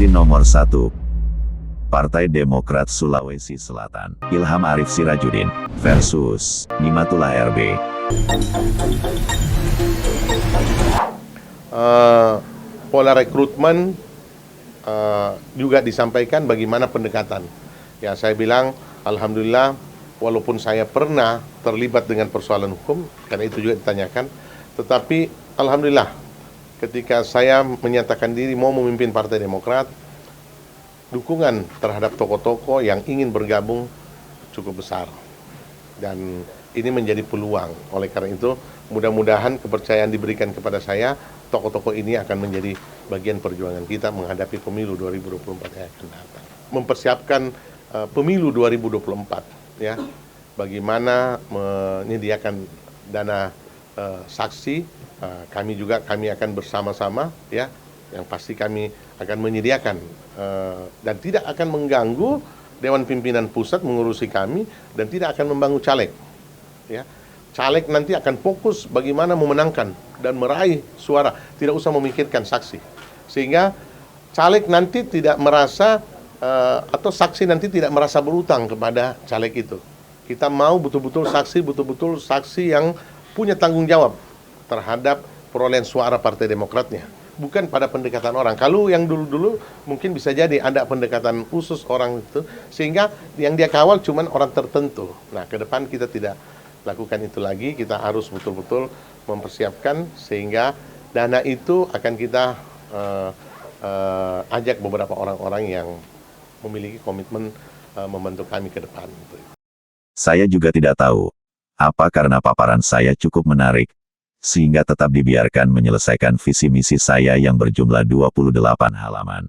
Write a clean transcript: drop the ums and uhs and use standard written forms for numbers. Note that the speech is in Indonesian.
Fraksi nomor 1. Partai Demokrat Sulawesi Selatan, Ilham Arif Sirajudin, versus Nimatullah RB. Pola rekrutmen juga disampaikan bagaimana pendekatan. Ya, saya bilang, alhamdulillah, walaupun saya pernah terlibat dengan persoalan hukum, karena itu juga ditanyakan, tetapi alhamdulillah, ketika saya menyatakan diri mau memimpin Partai Demokrat, dukungan terhadap tokoh-tokoh yang ingin bergabung cukup besar. Dan ini menjadi peluang. Oleh karena itu, mudah-mudahan kepercayaan diberikan kepada saya, tokoh-tokoh ini akan menjadi bagian perjuangan kita menghadapi pemilu 2024 yang akan datang. Mempersiapkan pemilu 2024, ya, bagaimana menyediakan dana saksi, kami akan bersama-sama, ya, yang pasti kami akan menyediakan dan tidak akan mengganggu Dewan Pimpinan Pusat mengurusi kami dan tidak akan membangun caleg. Ya, caleg nanti akan fokus bagaimana memenangkan dan meraih suara, tidak usah memikirkan saksi, sehingga caleg nanti tidak merasa atau saksi nanti tidak merasa berutang kepada caleg itu. Kita mau betul-betul saksi yang punya tanggung jawab terhadap perolehan suara Partai Demokratnya, bukan pada pendekatan orang. Kalau yang dulu-dulu mungkin bisa jadi ada pendekatan khusus orang itu, sehingga yang dia kawal cuman orang tertentu. Nah, ke depan kita tidak lakukan itu lagi, kita harus betul-betul mempersiapkan sehingga dana itu akan kita ajak beberapa orang-orang yang memiliki komitmen membantu kami ke depan. Saya juga tidak tahu, apa karena paparan saya cukup menarik, sehingga tetap dibiarkan menyelesaikan visi misi saya yang berjumlah 28 halaman.